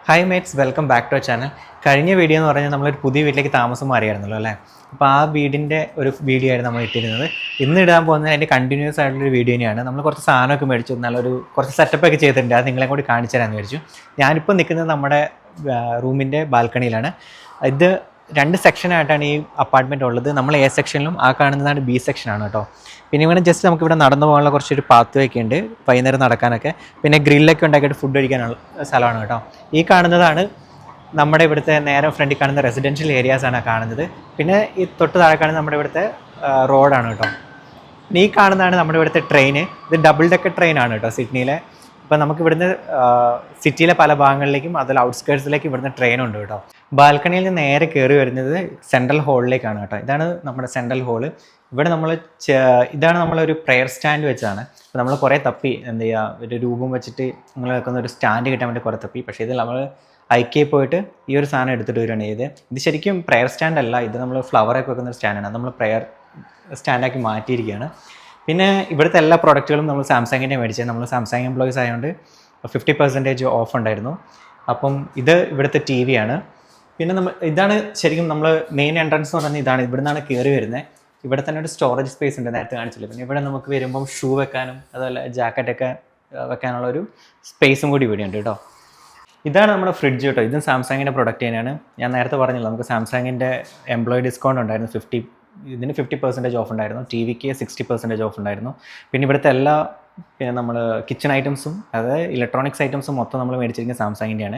Hi mates, welcome back to our channel. കഴിഞ്ഞ video എന്ന് പറഞ്ഞാൽ നമ്മളൊരു പുതിയ വീട്ടിലേക്ക് താമസം മാറിയായിരുന്നല്ലോ അല്ലേ. അപ്പോൾ ആ വീടിൻ്റെ ഒരു വീഡിയോ ആയിരുന്നു നമ്മൾ ഇട്ടിരുന്നത്. ഇന്ന് ഇടാൻ പോകുന്നത് അതിൻ്റെ കണ്ടിന്യൂസ് ആയിട്ടുള്ളൊരു വീഡിയോ തന്നെയാണ്. നമ്മൾ കുറച്ച് സാധനമൊക്കെ മേടിച്ചു, നല്ലൊരു കുറച്ച് സെറ്റപ്പൊക്കെ ചെയ്തിട്ടുണ്ട്. അത് നിങ്ങളെ കൂടി കാണിച്ചു തരാമെന്ന് വിചാരിച്ചു. ഞാനിപ്പോൾ നിൽക്കുന്നത് നമ്മുടെ റൂമിൻ്റെ ബാൽക്കണിയിലാണ്. ഇത് രണ്ട് സെക്ഷനായിട്ടാണ് ഈ അപ്പാർട്ട്മെൻറ്റ് ഉള്ളത്. നമ്മൾ എ സെക്ഷനിലും ആ കാണുന്നതാണ് ബി സെക്ഷനാണ് കേട്ടോ. പിന്നെ ഇവിടെ ജസ്റ്റ് നമുക്കിവിടെ നടന്നു പോകാനുള്ള കുറച്ചൊരു പാത്ത് വേ ഒക്കെ ഉണ്ട്, വൈകുന്നേരം നടക്കാനൊക്കെ. പിന്നെ ഗ്രില്ലൊക്കെ ഉണ്ടാക്കിയിട്ട് ഫുഡ് കഴിക്കാനുള്ള സ്ഥലമാണ് കേട്ടോ. ഈ കാണുന്നതാണ് നമ്മുടെ ഇവിടുത്തെ നേരെ ഫ്രണ്ടിൽ കാണുന്ന റെസിഡൻഷ്യൽ ഏരിയാസാണ് കാണുന്നത്. പിന്നെ ഈ തൊട്ട് താഴെ കാണുന്നത് നമ്മുടെ ഇവിടുത്തെ റോഡാണ് കേട്ടോ. ഈ കാണുന്നതാണ് നമ്മുടെ ഇവിടുത്തെ ട്രെയിന്. ഇത് ഡബിൾ ഡെക്കർ ട്രെയിനാണ് കേട്ടോ സിഡ്നിയിലെ. അപ്പോൾ നമുക്ക് ഇവിടുന്ന് സിറ്റിയിലെ പല ഭാഗങ്ങളിലേക്കും അതിൽ ഔട്ട്സ്കേർട്സിലേക്കും ഇവിടുന്ന് ട്രെയിനുണ്ട് കേട്ടോ. ബാൽക്കണിയിൽ നിന്ന് നേരെ കയറി വരുന്നത് സെൻട്രൽ ഹോളിലേക്കാണ് കേട്ടോ. ഇതാണ് നമ്മുടെ സെൻട്രൽ ഹോള്. ഇവിടെ നമ്മൾ ഇതാണ് നമ്മളൊരു പ്രെയർ സ്റ്റാൻഡ് വെച്ചാണ്. അപ്പോൾ നമ്മൾ കുറേ തപ്പി, എന്ത് ചെയ്യുക, ഒരു രൂപം വെച്ചിട്ട് നമ്മൾ വെക്കുന്ന ഒരു സ്റ്റാൻഡ് കിട്ടാൻ വേണ്ടി കുറേ തപ്പി. പക്ഷേ ഇത് നമ്മൾ ഐക്യയിൽ പോയിട്ട് ഈ ഒരു സാധനം എടുത്തിട്ട് വരികയാണ് ഇത് ശരിക്കും പ്രെയർ സ്റ്റാൻഡ് അല്ല, ഇത് നമ്മൾ ഫ്ലവറൊക്കെ വെക്കുന്ന ഒരു സ്റ്റാൻഡാണ്. അത് നമ്മൾ പ്രെയർ സ്റ്റാൻഡാക്കി മാറ്റിയിരിക്കുകയാണ്. പിന്നെ ഇവിടുത്തെ എല്ലാ പ്രോഡക്റ്റുകളും നമ്മൾ സാംസങ്ങിൻ്റെ മേടിച്ചത്. നമ്മൾ സാംസങ് എംപ്ലോയീസ് ആയതുകൊണ്ട് 50% ഓഫ് ഉണ്ടായിരുന്നു. അപ്പം ഇത് ഇവിടുത്തെ ടി വി ആണ്. പിന്നെ ഇതാണ് ശരിക്കും നമ്മൾ മെയിൻ എൻട്രൻസ് എന്ന് പറഞ്ഞാൽ ഇതാണ്. ഇവിടെ നിന്നാണ് കയറി വരുന്നത്. ഇവിടെ തന്നെ ഒരു സ്റ്റോറേജ് സ്പേസ് ഉണ്ട്, നേരത്തെ കാണിച്ചില്ല. പിന്നെ ഇവിടെ നമുക്ക് വരുമ്പം ഷൂ വെക്കാനും അതുപോലെ ജാക്കറ്റൊക്കെ വെക്കാനുള്ള ഒരു സ്പേസും കൂടി ഇവിടെ ഉണ്ട് കേട്ടോ. ഇതാണ് നമ്മുടെ ഫ്രിഡ്ജ് കേട്ടോ. ഇതും സാംസങ്ങിൻ്റെ പ്രൊഡക്റ്റ് തന്നെയാണ്. ഞാൻ നേരത്തെ പറഞ്ഞില്ല, നമുക്ക് സാംസങ്ങിൻ്റെ എംപ്ലോയി ഡിസ്കൗണ്ട് ഉണ്ടായിരുന്നു. ഇതിന് 50% ഓഫ് ഉണ്ടായിരുന്നു. ടി വിക്ക് 60% ഓഫ് ഉണ്ടായിരുന്നു. പിന്നെ ഇവിടുത്തെ എല്ലാ നമ്മൾ കിച്ചൺ ഐറ്റംസും, അതായത് ഇലക്ട്രോണിക്സ് ഐറ്റംസും മൊത്തം നമ്മൾ മേടിച്ചിരിക്കുന്നത് സാംസങ്ങിൻ്റെയാണ്.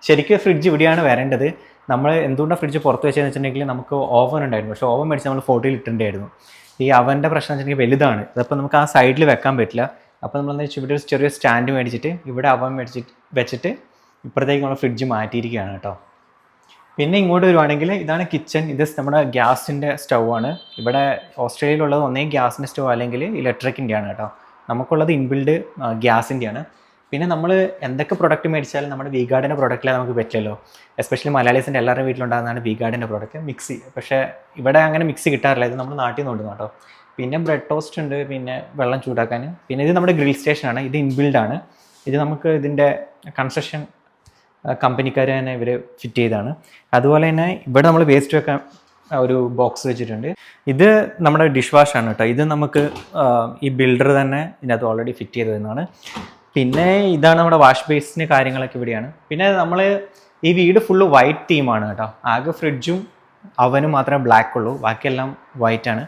ശരിക്കും ഫ്രിഡ്ജ് ഇവിടെയാണ് വരേണ്ടത്. നമ്മൾ എന്തുകൊണ്ടാണ് ഫ്രിഡ്ജ് പുറത്ത് വെച്ചതെന്ന് വെച്ചിട്ടുണ്ടെങ്കിൽ നമുക്ക് ഓവൻ ഉണ്ടായിരുന്നു, പക്ഷേ ഓവൻ മേടിച്ച് നമ്മൾ 40 ലിറ്ററിൻ്റെയായിരുന്നു. ഈ അവൻ്റെ പ്രശ്നം വെച്ചിട്ടുണ്ടെങ്കിൽ വലുതാണ്. അതപ്പോൾ നമുക്ക് ആ സൈഡിൽ വെക്കാൻ പറ്റില്ല. അപ്പോൾ നമ്മളെന്ന് വെച്ചാൽ ഇവിടെ ഒരു ചെറിയ സ്റ്റാൻഡ് മേടിച്ചിട്ട് ഇവിടെ അവൻ വെച്ചിട്ട് ഇപ്പുറത്തേക്ക് നമ്മൾ ഫ്രിഡ്ജ് മാറ്റിയിരിക്കുകയാണ് കേട്ടോ. പിന്നെ ഇങ്ങോട്ട് വരുവാണെങ്കിൽ ഇതാണ് കിച്ചൺ. ഇത് നമ്മുടെ ഗ്യാസിൻ്റെ സ്റ്റൗ ആണ്. ഇവിടെ ഓസ്ട്രേലിയയിലുള്ളത് ഒന്നേ ഗ്യാസിൻ്റെ സ്റ്റൗ അല്ലെങ്കിൽ ഇലക്ട്രിക്കിൻ്റെയാണ് കേട്ടോ. നമുക്കുള്ളത് ഇൻബിൽഡ് ഗ്യാസിൻ്റെയാണ്. പിന്നെ നമ്മൾ എന്തൊക്കെ പ്രൊഡക്റ്റ് മേടിച്ചാലും നമ്മുടെ വി ഗാർഡിൻ്റെ പ്രൊഡക്റ്റിലെ നമുക്ക് പറ്റില്ലല്ലോ. എസ്പെഷ്യലി മലയാളീസിൻ്റെ എല്ലാവരുടെ വീട്ടിലുണ്ടാകുന്നതാണ് വി ഗാർഡിൻ്റെ പ്രൊഡക്റ്റ്. മിക്സി, പക്ഷേ ഇവിടെ അങ്ങനെ മിക്സി കിട്ടാറില്ല. ഇത് നമ്മൾ നാട്ടിൽ നിന്ന് കൊണ്ടുവന്നു കേട്ടോ. പിന്നെ ബ്രെഡ് ടോസ്റ്റ് ഉണ്ട്, പിന്നെ വെള്ളം ചൂടാക്കാൻ. പിന്നെ ഇത് നമ്മുടെ ഗ്രിൽ സ്റ്റേഷനാണ്. ഇത് ഇൻബിൽഡാണ്. ഇത് നമുക്ക് ഇതിൻ്റെ കൺസ്ട്രക്ഷൻ കമ്പനിക്കാർ തന്നെ ഇവർ ഫിറ്റ് ചെയ്താണ്. അതുപോലെ തന്നെ ഇവിടെ നമ്മൾ വേസ്റ്റ് വെക്കാൻ ഒരു ബോക്സ് വെച്ചിട്ടുണ്ട്. ഇത് നമ്മുടെ ഡിഷ് വാഷാണ് കേട്ടോ. ഇത് നമുക്ക് ഈ ബിൽഡർ തന്നെ ഇതിനകത്ത് ഓൾറെഡി ഫിറ്റ് ചെയ്ത് തരുന്നതാണ്. പിന്നെ ഇതാണ് നമ്മുടെ വാഷ് ബേസിന് കാര്യങ്ങളൊക്കെ ഇവിടെയാണ്. പിന്നെ നമ്മൾ ഈ വീട് ഫുള്ള് വൈറ്റ് തീമാണ് കേട്ടോ. ആകെ ഫ്രിഡ്ജും അവനും മാത്രമേ ബ്ലാക്ക് ഉള്ളൂ, ബാക്കിയെല്ലാം വൈറ്റ് ആണ്.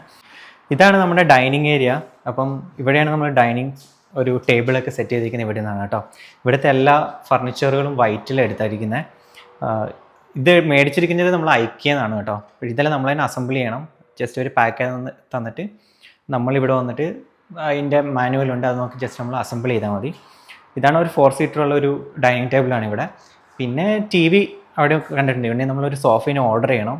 ഇതാണ് നമ്മുടെ ഡൈനിങ് ഏരിയ. അപ്പം ഇവിടെയാണ് നമ്മൾ ഡൈനിങ് ഒരു ടേബിളൊക്കെ സെറ്റ് ചെയ്തിരിക്കുന്നത് ഇവിടെ നിന്നാണ് കേട്ടോ. ഇവിടുത്തെ എല്ലാ ഫർണിച്ചറുകളും വൈറ്റിൽ എടുത്തായിരിക്കുന്നത്. ഇത് മേടിച്ചിരിക്കുന്നത് നമ്മൾ ഐക്യെന്നാണ് കേട്ടോ. ഇതെല്ലാം നമ്മൾ തന്നെ അസംബിൾ ചെയ്യണം. ജസ്റ്റ് ഒരു പാക്ക് തന്നിട്ട് നമ്മളിവിടെ വന്നിട്ട് അതിൻ്റെ മാനുവലുണ്ട്, അത് നോക്കി ജസ്റ്റ് നമ്മൾ അസംബിൾ ചെയ്താൽ മതി. ഇതാണ് ഒരു 4 സീറ്ററുള്ള ഒരു ഡൈനിങ് ടേബിളാണ് ഇവിടെ. പിന്നെ ടി വി അവിടെ കണ്ടിട്ടുണ്ട്. പിന്നെ നമ്മളൊരു സോഫയിന് ഓർഡർ ചെയ്യണം.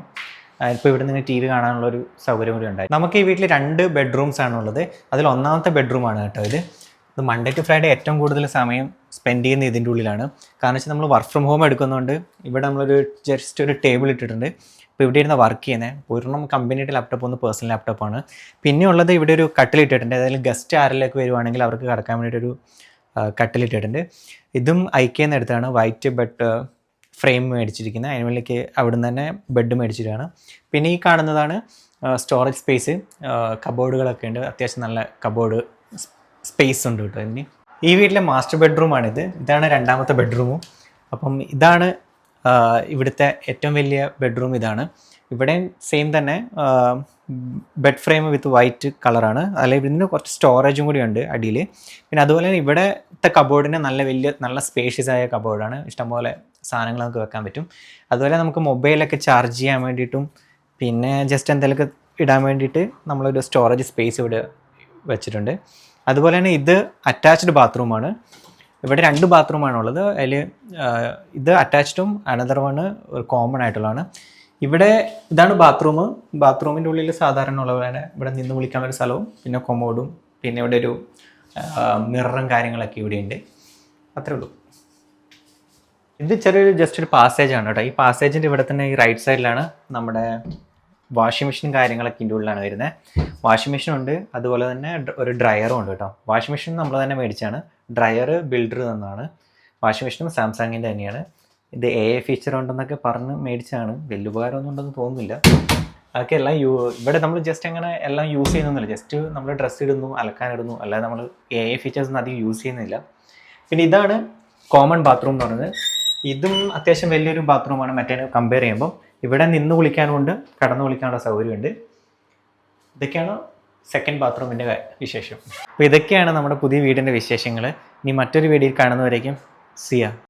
ഇപ്പോൾ ഇവിടെ നിന്ന് ടി വി കാണാനുള്ളൊരു സൗകര്യം കൂടി ഉണ്ടായി. നമുക്ക് ഈ വീട്ടിൽ 2 ബെഡ്റൂംസ് ആണുള്ളത്. അതിൽ ഒന്നാമത്തെ ബെഡ്റൂമാണ് കേട്ടോ ഇത് മൺഡേ ടു ഫ്രൈഡേ ഏറ്റവും കൂടുതൽ സമയം സ്പെൻഡ് ചെയ്യുന്ന ഇതിൻ്റെ ഉള്ളിലാണ്. കാരണം വെച്ചാൽ നമ്മൾ വർക്ക് ഫ്രം ഹോം എടുക്കുന്നതുകൊണ്ട് ഇവിടെ നമ്മളൊരു ജസ്റ്റ് ഒരു ടേബിൾ ഇട്ടിട്ടുണ്ട്. ഇപ്പോൾ ഇവിടെ ഇരുന്ന് വർക്ക് ചെയ്യുന്നത് ഒരെണ്ണം കമ്പനിയുടെ ലാപ്ടോപ്പ്, ഒന്ന് പേഴ്സണൽ ലാപ്ടോപ്പാണ്. പിന്നെ ഉള്ളത് ഇവിടെ ഒരു കട്ടിലിട്ടിട്ടുണ്ട്. അതായത് ഗസ്റ്റ് ആരിലേക്ക് വരുവാണെങ്കിൽ അവർക്ക് കിടക്കാൻ വേണ്ടിയിട്ടൊരു കട്ടിലിട്ടിട്ടുണ്ട്. ഇതും ഐക്യെന്ന് എടുത്താണ്. വൈറ്റ് ബെഡ് ഫ്രെയിം മേടിച്ചിരിക്കുന്നത്. അതിനുള്ളിലേക്ക് അവിടെ നിന്ന് തന്നെ ബെഡ് മേടിച്ചിട്ടാണ്. പിന്നെ ഈ കാണുന്നതാണ് സ്റ്റോറേജ് സ്പേസ്. കബോർഡുകളൊക്കെ ഉണ്ട്, അത്യാവശ്യം നല്ല കബോർഡ് സ്പേസ് ഉണ്ട് കേട്ടോ ഇതിന്. ഈ വീട്ടിലെ മാസ്റ്റർ ബെഡ്റൂമാണിത്. ഇതാണ് രണ്ടാമത്തെ ബെഡ്റൂമും. അപ്പം ഇതാണ് ഇവിടുത്തെ ഏറ്റവും വലിയ ബെഡ്റൂം. ഇതാണ് ഇവിടെ സെയിം തന്നെ ബെഡ് ഫ്രെയിം വിത്ത് വൈറ്റ് കളറാണ്. അല്ലെങ്കിൽ ഇതിന് കുറച്ച് സ്റ്റോറേജും കൂടി ഉണ്ട് അടിയിൽ. പിന്നെ അതുപോലെ തന്നെ ഇവിടുത്തെ കബോർഡിന് നല്ല സ്പേഷ്യസ് ആയ കബോർഡാണ്. ഇഷ്ടംപോലെ സാധനങ്ങൾ നമുക്ക് വെക്കാൻ പറ്റും. അതുപോലെ നമുക്ക് മൊബൈലൊക്കെ ചാർജ് ചെയ്യാൻ വേണ്ടിയിട്ടും പിന്നെ ജസ്റ്റ് എന്തെങ്കിലുമൊക്കെ ഇടാൻ വേണ്ടിയിട്ട് നമ്മളൊരു സ്റ്റോറേജ് സ്പേസ് ഇവിടെ വെച്ചിട്ടുണ്ട്. അതുപോലെ തന്നെ ഇത് അറ്റാച്ച്ഡ് ബാത്റൂമാണ്. ഇവിടെ 2 ബാത്റൂമാണുള്ളത്. അതിൽ ഇത് അറ്റാച്ച്ഡും അനദർ വണ് ഒരു കോമൺ ആയിട്ടുള്ളതാണ്. ഇവിടെ ഇതാണ് ബാത്റൂം. ബാത്റൂമിൻ്റെ ഉള്ളിൽ സാധാരണ ഉള്ളവരാണ്. ഇവിടെ നിന്ന് വിളിക്കാനുള്ളൊരു സ്ഥലവും പിന്നെ കൊമോഡും പിന്നെ ഇവിടെ ഒരു മിററും കാര്യങ്ങളൊക്കെ ഇവിടെ ഉണ്ട്. അത്രേ ഉള്ളൂ. ഇത് ചെറിയൊരു ജസ്റ്റ് ഒരു പാസേജാണ് കേട്ടോ. ഈ പാസേജിൻ്റെ ഇവിടെ തന്നെ ഈ റൈറ്റ് സൈഡിലാണ് നമ്മുടെ വാഷിംഗ് മെഷീൻ കാര്യങ്ങളൊക്കെ ഇതിൻ്റെ ഉള്ളിലാണ് വരുന്നത്. വാഷിംഗ് മെഷീൻ ഉണ്ട്, അതുപോലെ തന്നെ ഒരു ഡ്രയറും ഉണ്ട് കേട്ടോ. വാഷിംഗ് മെഷീൻ നമ്മൾ തന്നെ മേടിച്ചാണ്. ഡ്രയർ ബിൽഡർ തന്നാണ്. വാഷിംഗ് മെഷീനും സാംസങ്ങിൻ്റെ തന്നെയാണ്. ഇത് AI ഫീച്ചർ ഉണ്ടെന്നൊക്കെ പറഞ്ഞ് മേടിച്ചാണ്. വലിയ ഉപകാരമൊന്നും ഉണ്ടെന്ന് തോന്നുന്നില്ല. അതൊക്കെ എല്ലാം ഇവിടെ നമ്മൾ ജസ്റ്റ് അങ്ങനെ എല്ലാം യൂസ് ചെയ്യുന്നൊന്നുമില്ല. ജസ്റ്റ് നമ്മൾ ഡ്രസ്സ് ഇടുന്നു, അലക്കാനിടുന്നു, അല്ലാതെ നമ്മൾ AI ഫീച്ചേഴ്സ് ഒന്നും അധികം യൂസ് ചെയ്യുന്നില്ല. പിന്നെ ഇതാണ് കോമൺ ബാത്റൂം എന്ന് പറയുന്നത്. ഇതും അത്യാവശ്യം വലിയൊരു ബാത്റൂമാണ് മറ്റേ കമ്പയർ ചെയ്യുമ്പോൾ. ഇവിടെ നിന്ന് കുളിക്കാനുമുണ്ട്, കടന്നു കുളിക്കാനുള്ള സൗകര്യമുണ്ട്. ഇതൊക്കെയാണ് സെക്കൻഡ് ബാത്റൂമിൻ്റെ വിശേഷം. അപ്പോൾ ഇതൊക്കെയാണ് നമ്മുടെ പുതിയ വീടിൻ്റെ വിശേഷങ്ങൾ. ഇനി മറ്റൊരു വീഡിയോയിൽ കാണുന്നവരേക്കും സിയ.